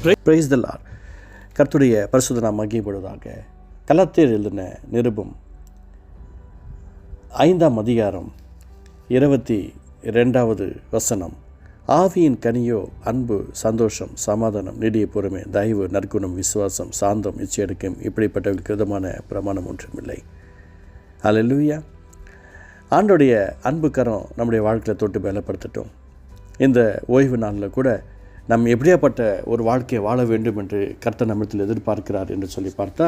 Praise the Lord. கர்த்தருடைய பரிசுத்த நாமம் மகிமைப்படுவதாக. கலாத்தியர் எழுதின நிருபம் 5ஆம் அதிகாரம் 22வது வசனம். ஆவியின் கனியோ அன்பு, சந்தோஷம், சமாதானம், நீடிய பொறுமை, தயவு, நற்குணம், விசுவாசம், சாந்தம், இச்சையடக்கம், இப்படிப்பட்டவர்களுக்கு விதமான பிரமாணம் ஒன்றுமில்லை. அல்லேலூயா. ஆண்டோடைய அன்பு கரம் நம்முடைய வாழ்க்கையில் தொட்டு பலப்படுத்தட்டும். இந்த ஓய்வு நாளில் கூட நம்ம எப்படியாப்பட்ட ஒரு வாழ்க்கையை வாழ வேண்டும் என்று கர்த்தர் நம்மிடத்தில் எதிர்பார்க்கிறார் என்று சொல்லி பார்த்தா,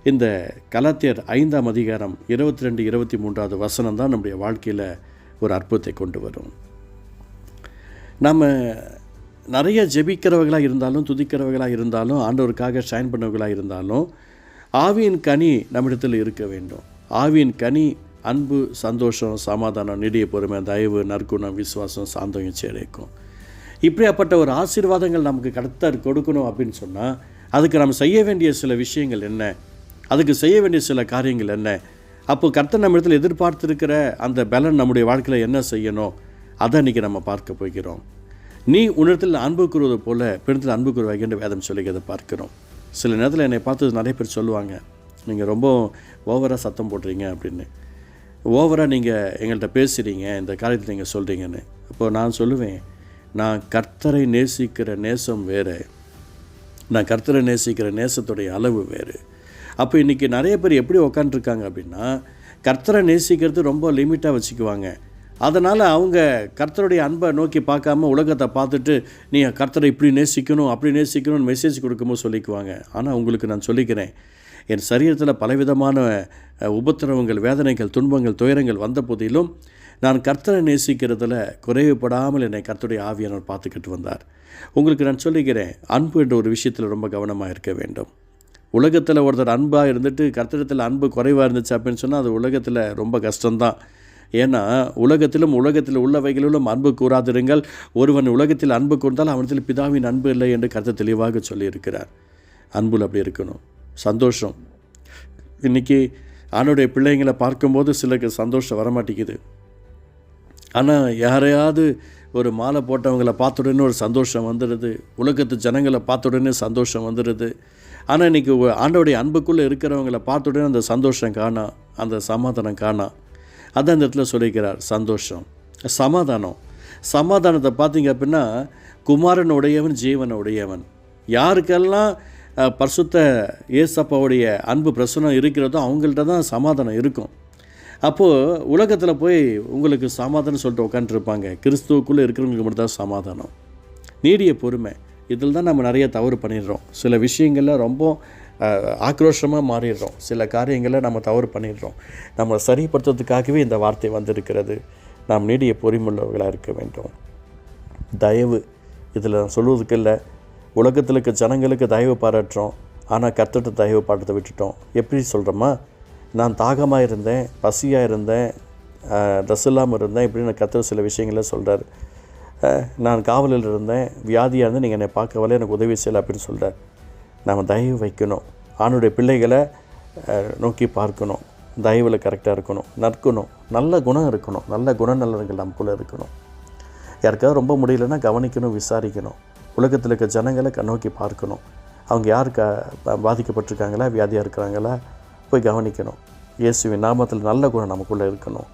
இந்த கலாத்தியர் 5ஆம் அதிகாரம் 22, 23வது வசனம் தான் நம்முடைய வாழ்க்கையில் ஒரு அற்புதத்தை கொண்டு வரும். நம்ம நிறைய ஜெபிக்கிறவர்களாக இருந்தாலும், துதிக்கிறவர்களாக இருந்தாலும், ஆண்டவருக்காக ஷைன் பண்ணவர்களாக இருந்தாலும், ஆவியின் கனி நம்மிடத்தில் இருக்க வேண்டும். ஆவியின் கனி அன்பு, சந்தோஷம், சமாதானம், நீடிய பொறுமை, தயவு, நற்குணம், விசுவாசம், சாந்தம், இச்சையடக்கம், இப்படியாப்பட்ட ஒரு ஆசீர்வாதங்கள் நமக்கு கர்த்தர் கொடுக்கணும் அப்படின்னு சொன்னால், அதுக்கு நம்ம செய்ய வேண்டிய சில விஷயங்கள் என்ன, அதுக்கு செய்ய வேண்டிய சில காரியங்கள் என்ன, அப்போது கர்த்தர் நம்ம இடத்துல எதிர்பார்த்துருக்கிற அந்த பலன் நம்முடைய வாழ்க்கையில் என்ன செய்யணும், அதை இன்றைக்கி நம்ம பார்க்க போகிறோம். நீ உன்னிடத்தில் அன்பு கூறுவது போல பிறத்தில் அன்பு கூறுவாய் என்று வேதம் சொல்லிக்கிறதை பார்க்கிறோம். சில நேரத்தில் என்னை பார்த்து நிறைய பேர் சொல்லுவாங்க, நீங்கள் ரொம்ப ஓவராக சத்தம் போடுறீங்க அப்படின்னு, ஓவராக நீங்கள் எங்கள்கிட்ட பேசுகிறீங்க, இந்த காரியத்தில் நீங்கள் சொல்கிறீங்கன்னு. அப்போது நான் சொல்லுவேன், நான் கர்த்தரை நேசிக்கிற நேசம் வேறு, நான் கர்த்தரை நேசிக்கிற நேசத்துடைய அளவு வேறு. அப்போ இன்றைக்கி நிறைய பேர் எப்படி உக்காண்ட்ருக்காங்க அப்படின்னா, கர்த்தரை நேசிக்கிறது ரொம்ப லிமிட்டாக வச்சுக்குவாங்க. அதனால் அவங்க கர்த்தருடைய அன்பை நோக்கி பார்க்காம உலகத்தை பார்த்துட்டு நீ கர்த்தரை இப்படி நேசிக்கணும் அப்படி நேசிக்கணும்னு மெசேஜ் கொடுக்கும்போது சொல்லிக்குவாங்க. ஆனால் உங்களுக்கு நான் சொல்லிக்கிறேன், என் சரீரத்தில் பலவிதமான உபத்திரவங்கள், வேதனைகள், துன்பங்கள், துயரங்கள் வந்த போதிலும் நான் கர்த்தரை நேசிக்கிறதுல குறைவுபடாமல் என்னை கர்த்தருடைய ஆவியானவர் பார்த்துக்கிட்டு வந்தார். உங்களுக்கு நான் சொல்லிக்கிறேன், அன்பு என்ற ஒரு விஷயத்தில் ரொம்ப கவனமாக இருக்க வேண்டும். உலகத்தில் ஒருத்தர் அன்பாக இருந்துட்டு கர்த்தரிடத்தில் அன்பு குறைவாக இருந்துச்சு அப்படின்னு சொன்னால் அது உலகத்தில் ரொம்ப கஷ்டம்தான். ஏன்னா உலகத்தில் உள்ளவைகளிலும் அன்பு கூறாதிருங்கள், ஒருவன் உலகத்தில் அன்பு கூர்ந்தால் அவனத்தில் பிதாவின் அன்பு இல்லை என்று கர்த்தர் தெளிவாக சொல்லியிருக்கிறார். அன்புல அப்படி இருக்கணும். சந்தோஷம், இன்றைக்கி ஆணுடைய பிள்ளைங்களை பார்க்கும்போது சிலருக்கு சந்தோஷம் வரமாட்டேங்குது. ஆனால் யாரையாவது ஒரு மாலை போட்டவங்களை பார்த்த உடனே ஒரு சந்தோஷம் வந்துடுது, உலகத்து ஜனங்களை பார்த்த உடனே சந்தோஷம் வந்துடுது. ஆனால் இன்றைக்கி ஆண்டோடைய அன்புக்குள்ளே இருக்கிறவங்களை பார்த்த உடனே அந்த சந்தோஷம் காணா, அந்த சமாதானம் காணா. அதான் இந்த இடத்துல சொல்லிக்கிறார். சந்தோஷம், சமாதானத்தை பார்த்தீங்க அப்படின்னா, குமாரன் உடையவன், ஜீவன் உடையவன். யாருக்கெல்லாம் பரிசுத்த இயேசப்பாவுடைய அன்பு பிரசனம் இருக்கிறதோ அவங்கள்ட்ட தான் சமாதானம் இருக்கும். அப்போது உலகத்தில் போய் உங்களுக்கு சமாதானம் சொல்லிட்டு உட்காந்துருப்பாங்க. கிறிஸ்துவுக்குள்ளே இருக்கிறவங்களுக்கு மட்டும் தான் சமாதானம். நீடிய பொறுமை, இதில் தான் நம்ம நிறைய தவறு பண்ணிடுறோம். சில விஷயங்களில் ரொம்ப ஆக்ரோஷமாக மாறிடுறோம், சில காரியங்களில் நம்ம தவறு பண்ணிடுறோம். நம்ம சரிப்படுத்துறதுக்காகவே இந்த வார்த்தை வந்திருக்கிறது. நாம் நீடிய பொறுமையுள்ளவர்களாக இருக்க வேண்டும். தயவு, இதில் நான் சொல்வதுக்கு இல்லை, உலகத்தில் இருக்க ஜனங்களுக்கு தயவு பாராட்டுறோம், ஆனால் கர்த்தர்ட்ட தயவு பாடுறதை விட்டுட்டோம். எப்படி சொல்கிறோமா, நான் தாகமாக இருந்தேன், பசியாக இருந்தேன், ட்ரெஸ் இல்லாமல் இருந்தேன், இப்படின்னு கர்த்தர் சில விஷயங்கள சொல்கிறார். நான் காவலில் இருந்தேன், வியாதியாக இருந்தேன், நீங்கள் என்னை பார்க்கவில்லை, எனக்கு உதவி செய்யலை அப்படின்னு சொல்கிறார். நாம் தயவு வைக்கணும். ஆணுடைய பிள்ளைகளை நோக்கி பார்க்கணும், தயவில் கரெக்டாக இருக்கணும், நற்கணும், நல்ல குணம் இருக்கணும், நல்ல குணநலன்கள் நமக்குள்ளே இருக்கணும். யாருக்காவது ரொம்ப முடியலன்னா கவனிக்கணும், விசாரிக்கணும். உலகத்தில் இருக்க ஜனங்களை நோக்கி பார்க்கணும், அவங்க யார் பாதிக்கப்பட்டிருக்காங்களா, வியாதியாக இருக்கிறாங்களா, போய் கவனிக்கணும். இயேசுவின் நாமத்தில் நல்ல குணம் நமக்குள்ளே இருக்கணும்.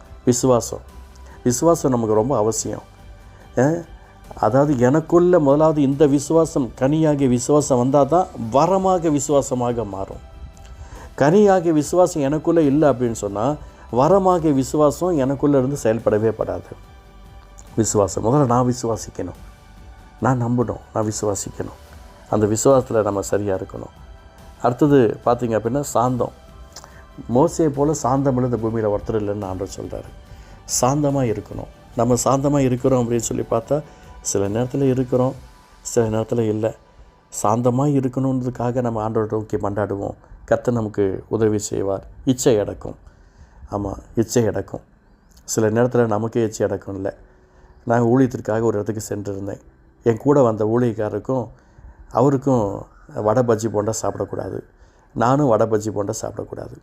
விசுவாசம் நமக்கு ரொம்ப அவசியம். அதாவது எனக்குள்ள முதலாவது இந்த விசுவாசம், கனியாகிய விசுவாசம் வந்தால் தான் வரமாக விசுவாசமாக மாறும். கனியாகிய விசுவாசம் எனக்குள்ளே இல்லை அப்படின்னு சொன்னால் வரமாகிய விசுவாசம் எனக்குள்ளே இருந்து செயல்படவே படாது. விசுவாசம் முதல்ல நான் விசுவாசிக்கணும், நான் நம்பணும், நான் விசுவாசிக்கணும். அந்த விசுவாசத்தில் நம்ம சரியாக இருக்கணும். அடுத்தது பார்த்திங்க அப்படின்னா சாந்தம். மோசே போல் சாந்தம் இந்த பூமியில் ஒருத்தர் இல்லைன்னு ஆண்டவர் சொல்கிறாரு. சாந்தமாக இருக்கணும். நம்ம சாந்தமாக இருக்கிறோம் அப்படின்னு சொல்லி பார்த்தா சில நேரத்தில் இருக்கிறோம், சில நேரத்தில் இல்லை. சாந்தமாக இருக்கணுன்றதுக்காக நம்ம ஆண்டவரை நோக்கி மண்டாடுவோம், கர்த்தர் நமக்கு உதவி செய்வார். இச்சை அடக்கும். ஆமாம், இச்சை அடக்கும். சில நேரத்தில் நமக்கே இச்சை அடக்கும் இல்லை. நான் ஊழியத்திற்காக ஒரு இடத்துக்கு சென்றிருந்தேன். என் கூட வந்த ஊழியக்காரருக்கும் அவருக்கும் வடை பஜ்ஜி போண்டா சாப்பிடக்கூடாது, நானும் வடை பஜ்ஜி போண்டா சாப்பிடக்கூடாது.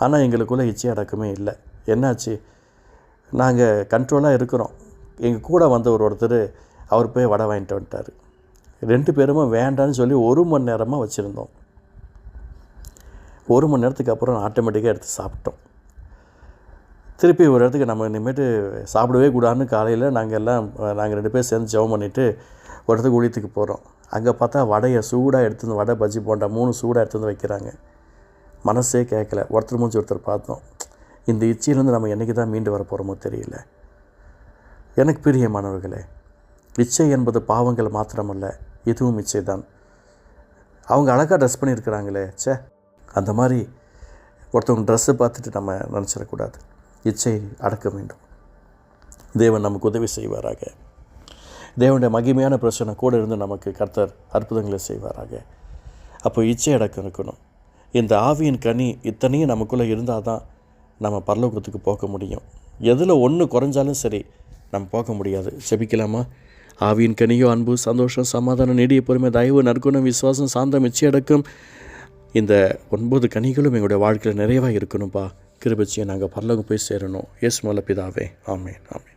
ஆனால் எங்களுக்குள்ளே இச்சை அடக்கமே இல்லை. என்னாச்சு, நாங்கள் கண்ட்ரோலாக இருக்கிறோம். எங்கள் கூட வந்த ஒருத்தர் அவர் போய் வடை வாங்கிட்டு வந்துட்டார். 2 பேருமே வேண்டான்னு சொல்லி 1 மணி நேரமாக வச்சுருந்தோம். 1 மணி நேரத்துக்கு அப்புறம் ஆட்டோமேட்டிக்காக எடுத்து சாப்பிட்டோம். திருப்பி ஒரு இடத்துக்கு நம்ம இனிமேட்டு சாப்பிடவே கூடாதுன்னு காலையில் நாங்கள் 2 பேர் சேர்ந்து ஜெபம் பண்ணிவிட்டு ஒரு இடத்துக்கு ஊழியத்துக்கு போகிறோம். அங்கே பார்த்தா வடையை சூடாக எடுத்துருந்து வடை பஜ்ஜி போண்டா 3 சூடாக எடுத்துருந்து வைக்கிறாங்க. மனசே கேட்கல. ஒருத்தர் மூஞ்சி ஒருத்தர் பார்த்தோம். இந்த இச்சையிலேருந்து நம்ம என்றைக்கு தான் மீண்டு வர போகிறோமோ தெரியல. எனக்கு பிரியமானவர்களே, இச்சை என்பது பாவங்கள் மாத்திரமல்ல, இதுவும் இச்சை தான். அவங்க அழகாக ட்ரெஸ் பண்ணியிருக்கிறாங்களே, அந்த மாதிரி ஒருத்தவங்க ட்ரெஸ்ஸை பார்த்துட்டு நம்ம நினச்சிடக்கூடாது. இச்சை அடக்க வேண்டும். தேவன் நமக்கு உதவி செய்வாராக. தேவனுடைய மகிமையான பிரச்சனை கூட இருந்து நமக்கு கர்த்தர் அற்புதங்களை செய்வாராக. அப்போ இச்சை அடக்கம் இருக்கணும். இந்த ஆவியின் கனி இத்தனையும் நமக்குள்ளே இருந்தால் தான் நம்ம பரலோகத்துக்கு போக முடியும். எதில் ஒன்று குறைஞ்சாலும் சரி நம்ம போக முடியாது. ஜெபிக்கலாமா? ஆவியின் கனியோ அன்பு, சந்தோஷம், சமாதானம், நீடிய பொறுமை, தயவு, நற்குணம், விசுவாசம், சாந்தம், இச்சை அடக்கம், இந்த 9 கனிகளும் எங்களுடைய வாழ்க்கையில் நிறைவாக இருக்கணும்ப்பா. கிருபையை நாங்கள் பரலோகம் போய் சேரணும். இயேசு மூலம் பிதாவே, ஆமென், ஆமென்.